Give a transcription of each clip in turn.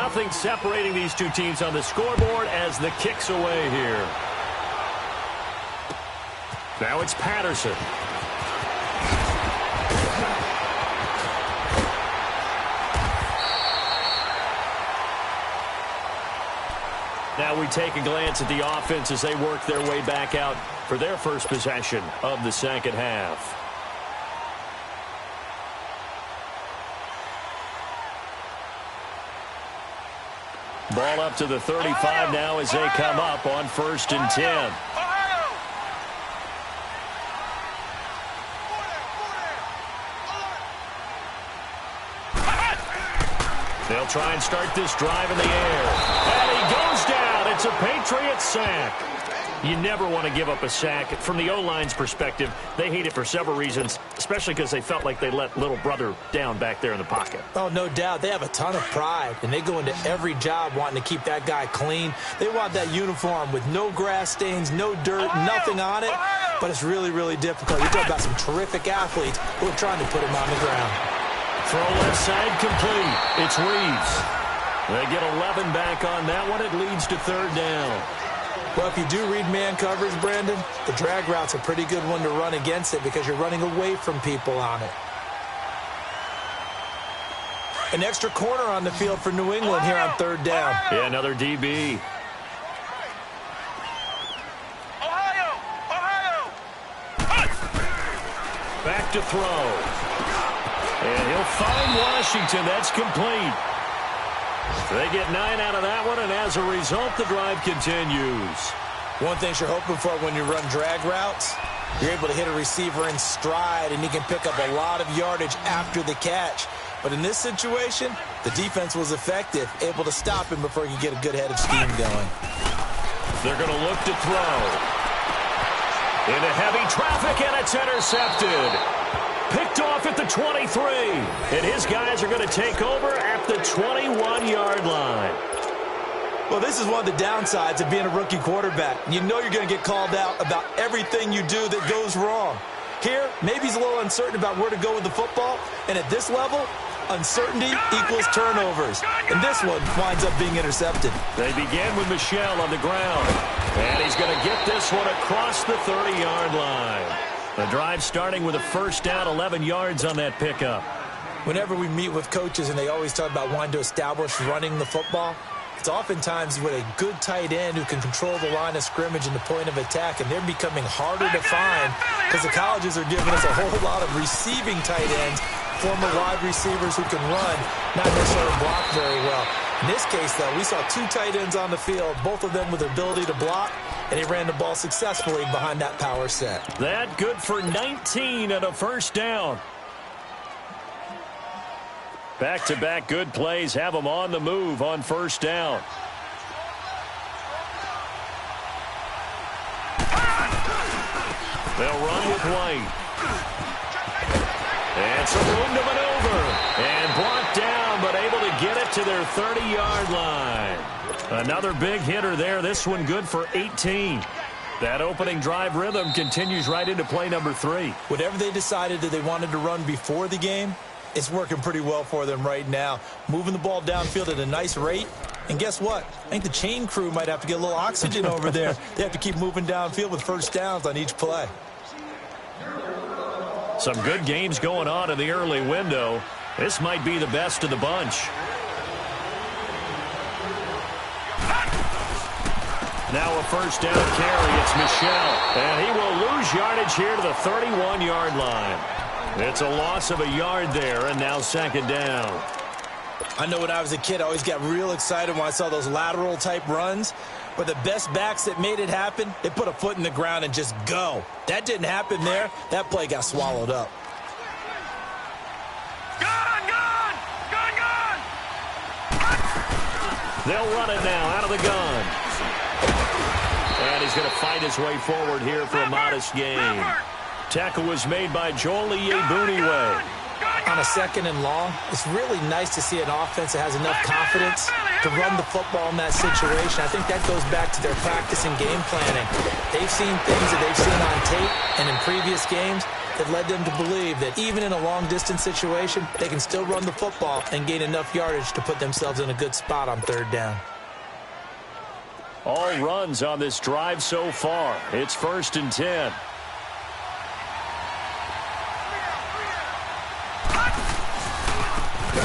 nothing separating these two teams on the scoreboard as the kick's away here. Now it's Patterson. Now we take a glance at the offense as they work their way back out for their first possession of the second half. Ball up to the 35 now as they come up on 1st and 10. They'll try and start this drive in the air. And he goes down. It's a Patriots sack. You never want to give up a sack. From the O-line's perspective, they hate it for several reasons, especially because they felt like they let little brother down back there in the pocket. Oh, no doubt. They have a ton of pride, and they go into every job wanting to keep that guy clean. They want that uniform with no grass stains, no dirt, nothing on it. But it's really, really difficult. You're talking about some terrific athletes who are trying to put him on the ground. Throw left side complete. It's Reeves. They get 11 back on that one. It leads to 3rd down. Well, if you do read man coverage, Brandon, the drag route's a pretty good one to run against it because you're running away from people on it. An extra corner on the field for New England here on 3rd down. Yeah, another DB. Back to throw. And he'll find Washington. That's complete. They get 9 out of that one, and as a result, the drive continues. One thing you're hoping for when you run drag routes, you're able to hit a receiver in stride, and he can pick up a lot of yardage after the catch. But in this situation, the defense was effective, able to stop him before he could get a good head of steam going. They're going to look to throw. Into heavy traffic, and it's intercepted. Picked off at the 23. And his guys are going to take over at the 21-yard line. Well, this is one of the downsides of being a rookie quarterback. You know you're going to get called out about everything you do that goes wrong. Here, maybe he's a little uncertain about where to go with the football. And at this level, uncertainty equals turnovers. And this one winds up being intercepted. They begin with Michel on the ground. And he's going to get this one across the 30-yard line. The drive starting with a 1st down, 11 yards on that pickup. Whenever we meet with coaches and they always talk about wanting to establish running the football, it's oftentimes with a good tight end who can control the line of scrimmage and the point of attack, and they're becoming harder to find because the colleges are giving us a whole lot of receiving tight ends, former wide receivers who can run, not necessarily block very well. In this case, though, we saw 2 tight ends on the field, both of them with the ability to block, and he ran the ball successfully behind that power set. That good for 19 and a 1st down. Back-to-back good plays have them on the move on 1st down. They'll run with White. And some room to maneuver. And blocked down, but able to get it to their 30-yard line. Another big hitter there. This one good for 18. That opening drive rhythm continues right into play number 3. Whatever they decided that they wanted to run before the game, it's working pretty well for them right now. Moving the ball downfield at a nice rate. And guess what? I think the chain crew might have to get a little oxygen over there. They have to keep moving downfield with 1st downs on each play. Some good games going on in the early window. This might be the best of the bunch. Now a 1st down carry. It's Michel. And he will lose yardage here to the 31-yard line. It's a loss of a yard there, and now 2nd down. I know when I was a kid, I always got real excited when I saw those lateral-type runs. But the best backs that made it happen, they put a foot in the ground and just go. That didn't happen there. That play got swallowed up. They'll run it now out of the gun. And he's going to fight his way forward here for a modest gain. Tackle was made by Joel Iyiegbuniwe. On a 2nd and long, it's really nice to see an offense that has enough confidence to run the football in that situation. I think that goes back to their practice and game planning. They've seen things that they've seen on tape and in previous games it led them to believe that even in a long-distance situation, they can still run the football and gain enough yardage to put themselves in a good spot on third down. All runs on this drive so far. It's 1st and 10.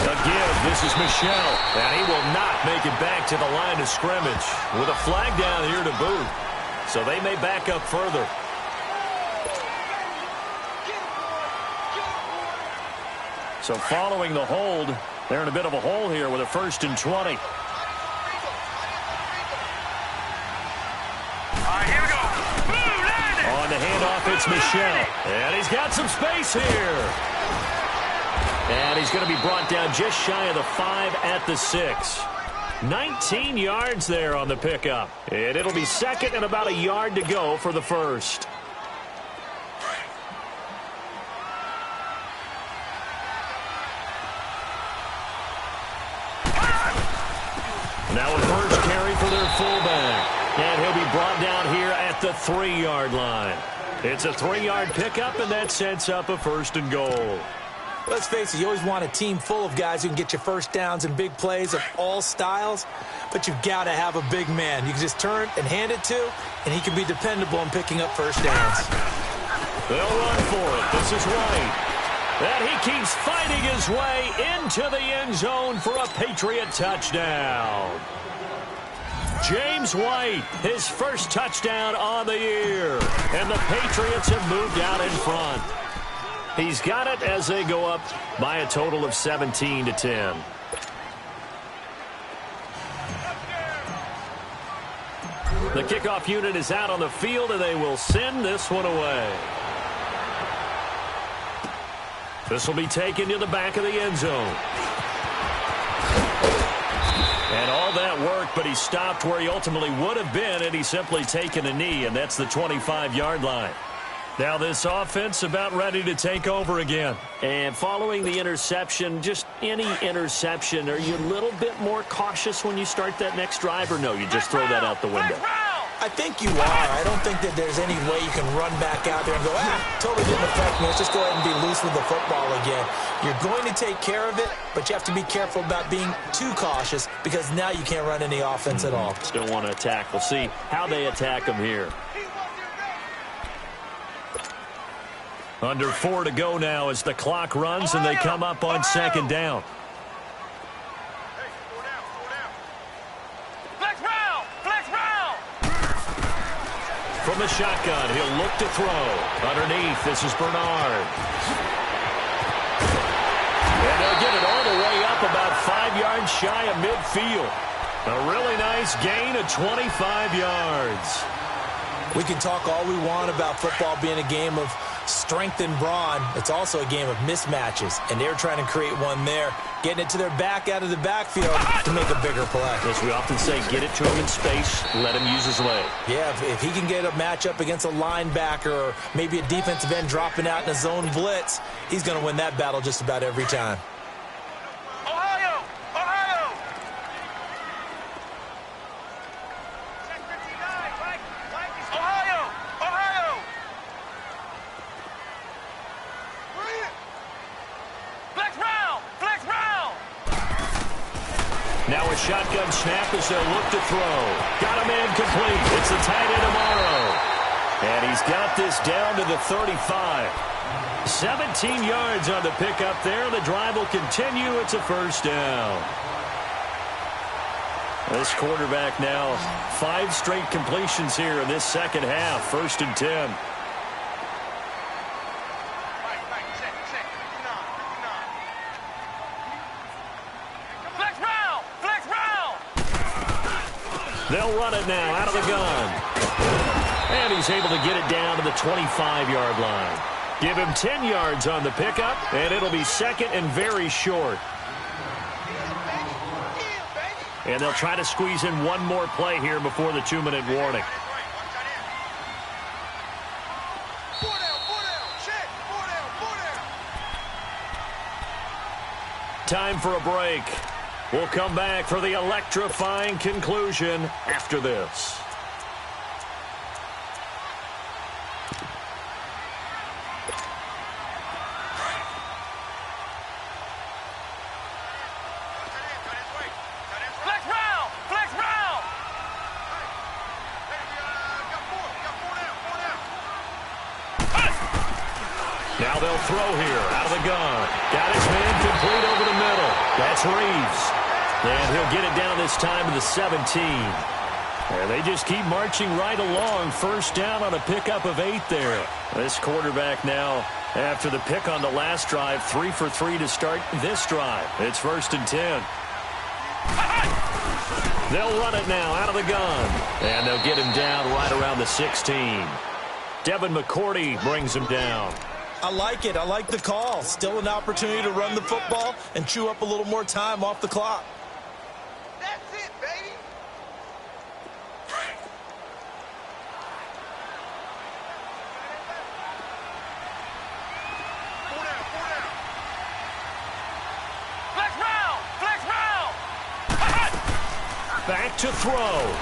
Again, this is Michel, and he will not make it back to the line of scrimmage with a flag down here to boot. So they may back up further. So following the hold, they're in a bit of a hole here with a 1st and 20. On the handoff, it's Michel. And he's got some space here. And he's going to be brought down just shy of the 5 at the 6. 19 yards there on the pickup. And it'll be 2nd and about a yard to go for the 1st. Now a first carry for their fullback. And he'll be brought down here at the 3-yard line. It's a 3-yard pickup, and that sets up a 1st and goal. Let's face it, you always want a team full of guys who can get you first downs and big plays of all styles, but you've got to have a big man you can just turn and hand it to, and he can be dependable in picking up first downs. They'll run for it. This is White. And he keeps fighting his way into the end zone for a Patriot touchdown. James White, his first touchdown on the year. And the Patriots have moved out in front. He's got it as they go up by a total of 17-10. The kickoff unit is out on the field, and they will send this one away. This will be taken to the back of the end zone. And all that work, but he stopped where he ultimately would have been, and he's simply taken a knee, and that's the 25-yard line. Now this offense about ready to take over again. And following the interception, just any interception, are you a little bit more cautious when you start that next drive, or no, you just throw that out the window? I think you are. I don't think that there's any way you can run back out there and go, totally didn't affect me. Let's just go ahead and be loose with the football again. You're going to take care of it, but you have to be careful about being too cautious because now you can't run any offense at all. Still want to attack. We'll see how they attack them here. Under 4 to go now as the clock runs and they come up on 2nd down. From the shotgun, he'll look to throw. Underneath, this is Bernard. And they'll get it all the way up about 5 yards shy of midfield. A really nice gain of 25 yards. We can talk all we want about football being a game of strength and brawn. It's also a game of mismatches, and they're trying to create one there, getting it to their back out of the backfield to make a bigger play. As we often say, get it to him in space, let him use his leg. Yeah, if he can get a matchup against a linebacker or maybe a defensive end dropping out in a zone blitz, he's going to win that battle just about every time. Now a shotgun snap as they'll look to throw. Got a man complete. It's the tight end tomorrow. And he's got this down to the 35. 17 yards on the pickup there. The drive will continue. It's a 1st down. This quarterback now 5 straight completions here in this second half. 1st and 10. They'll run it now out of the gun. And he's able to get it down to the 25-yard line. Give him 10 yards on the pickup, and it'll be 2nd and very short. And they'll try to squeeze in one more play here before the 2-minute warning. Time for a break. We'll come back for the electrifying conclusion after this. Now they'll throw here out of the gun. Got his man complete over the middle. That's Reeves. And he'll get it down this time to the 17. And they just keep marching right along. First down on a pickup of 8 there. This quarterback now, after the pick on the last drive, 3 for 3 to start this drive. It's 1st and 10. They'll run it now out of the gun. And they'll get him down right around the 16. Devin McCourty brings him down. I like it. I like the call. Still an opportunity to run the football and chew up a little more time off the clock. That's it, baby. Flex round! Flex round! Back to throw.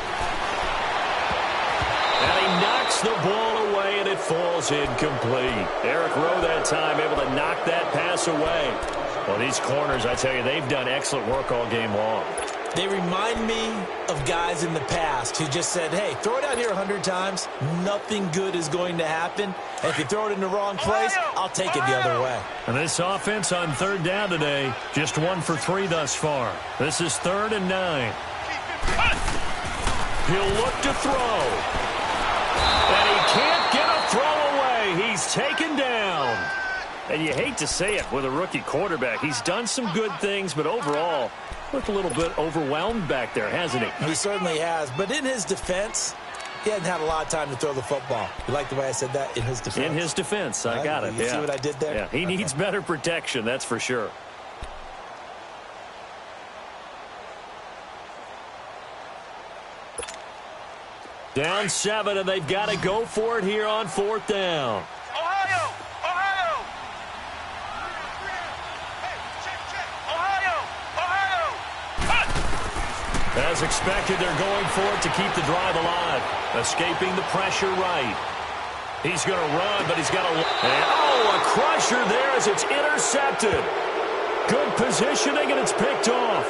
And he knocks the ball away, and it falls incomplete. Eric Rowe that time able to knock that pass away. Well, these corners, I tell you, they've done excellent work all game long. They remind me of guys in the past who just said, hey, throw it out here 100 times. Nothing good is going to happen. And if you throw it in the wrong place, I'll take it the other way. And this offense on 3rd down today, just 1 for 3 thus far. This is 3rd and 9. He'll look to throw. And he can't get a throw away. He's taken down. And you hate to say it with a rookie quarterback. He's done some good things, but overall, looked a little bit overwhelmed back there, hasn't he? He certainly has. But in his defense, he hasn't had a lot of time to throw the football. You like the way I said that? In his defense? In his defense. I got it. You see what I did there? Yeah, he needs better protection, that's for sure. Down 7, and they've got to go for it here on 4th down. Ohio! Ohio! Ohio! Ohio! As expected, they're going for it to keep the drive alive. Escaping the pressure right. He's going to run, but he's got a... a crusher there as it's intercepted. Good positioning, and it's picked off.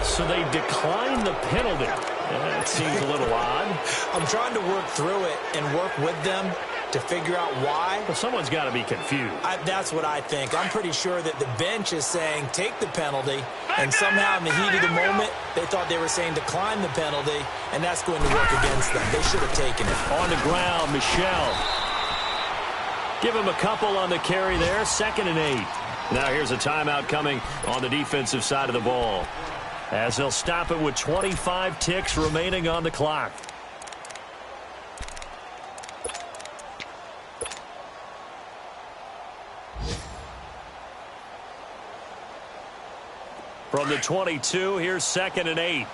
So they decline the penalty. That seems a little odd. I'm trying to work through it and work with them to figure out why. Well, someone's got to be confused. That's what I think. I'm pretty sure that the bench is saying take the penalty, and somehow in the heat of the moment, they thought they were saying decline the penalty, and that's going to work against them. They should have taken it. On the ground, Michel. Give him a couple on the carry there. 2nd and 8. Now here's a timeout coming on the defensive side of the ball, as they'll stop it with 25 ticks remaining on the clock. From the 22, here's 2nd and 8.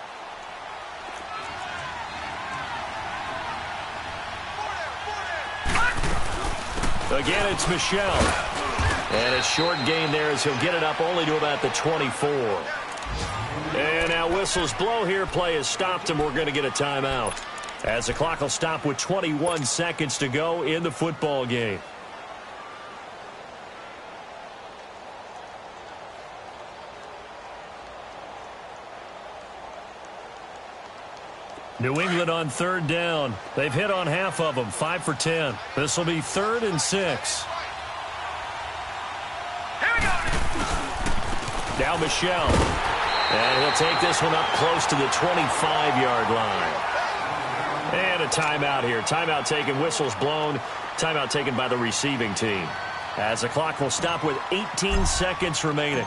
Again, it's Michel. And a short gain there as he'll get it up only to about the 24. And now whistles blow here. Play has stopped, and we're going to get a timeout, as the clock will stop with 21 seconds to go in the football game. New England on 3rd down. They've hit on half of them, 5 for 10. This will be 3rd and 6. Now Michel. And he'll take this one up close to the 25-yard line. And a timeout here. Timeout taken, whistles blown. Timeout taken by the receiving team, as the clock will stop with 18 seconds remaining.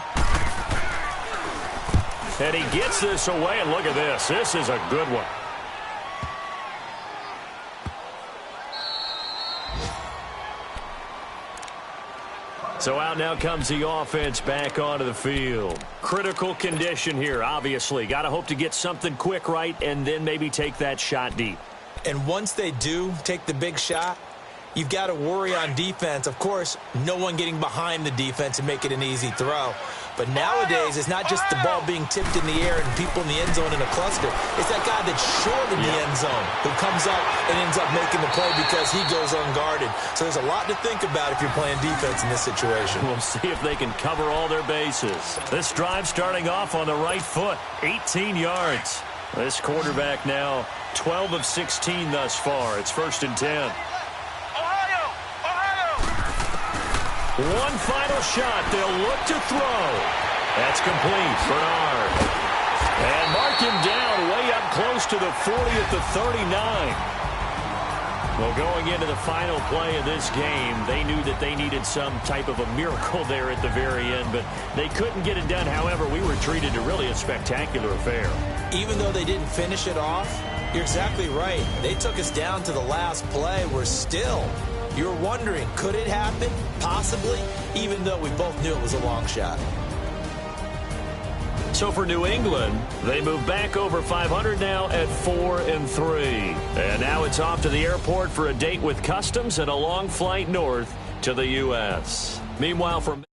And he gets this away, and look at this. This is a good one. So out now comes the offense back onto the field. Critical condition here, obviously. Got to hope to get something quick right and then maybe take that shot deep. And once they do take the big shot, you've got to worry on defense. Of course, no one getting behind the defense and make it an easy throw. But nowadays, it's not just the ball being tipped in the air and people in the end zone in a cluster. It's that guy that's short in the end zone who comes up and ends up making the play because he goes unguarded. So there's a lot to think about if you're playing defense in this situation. We'll see if they can cover all their bases. This drive starting off on the right foot, 18 yards. This quarterback now 12 of 16 thus far. It's 1st and 10. Ohio! One final shot. They'll look to throw. That's complete. Bernard. And mark him down way up close to the 40 at the 39. Well, going into the final play of this game, they knew that they needed some type of a miracle there at the very end, but they couldn't get it done. However, we were treated to really a spectacular affair. Even though they didn't finish it off, you're exactly right. They took us down to the last play. We're still, you're wondering, could it happen? Possibly, even though we both knew it was a long shot. So for New England, they move back over 500 now at 4-3. And now it's off to the airport for a date with customs and a long flight north to the U.S. Meanwhile, from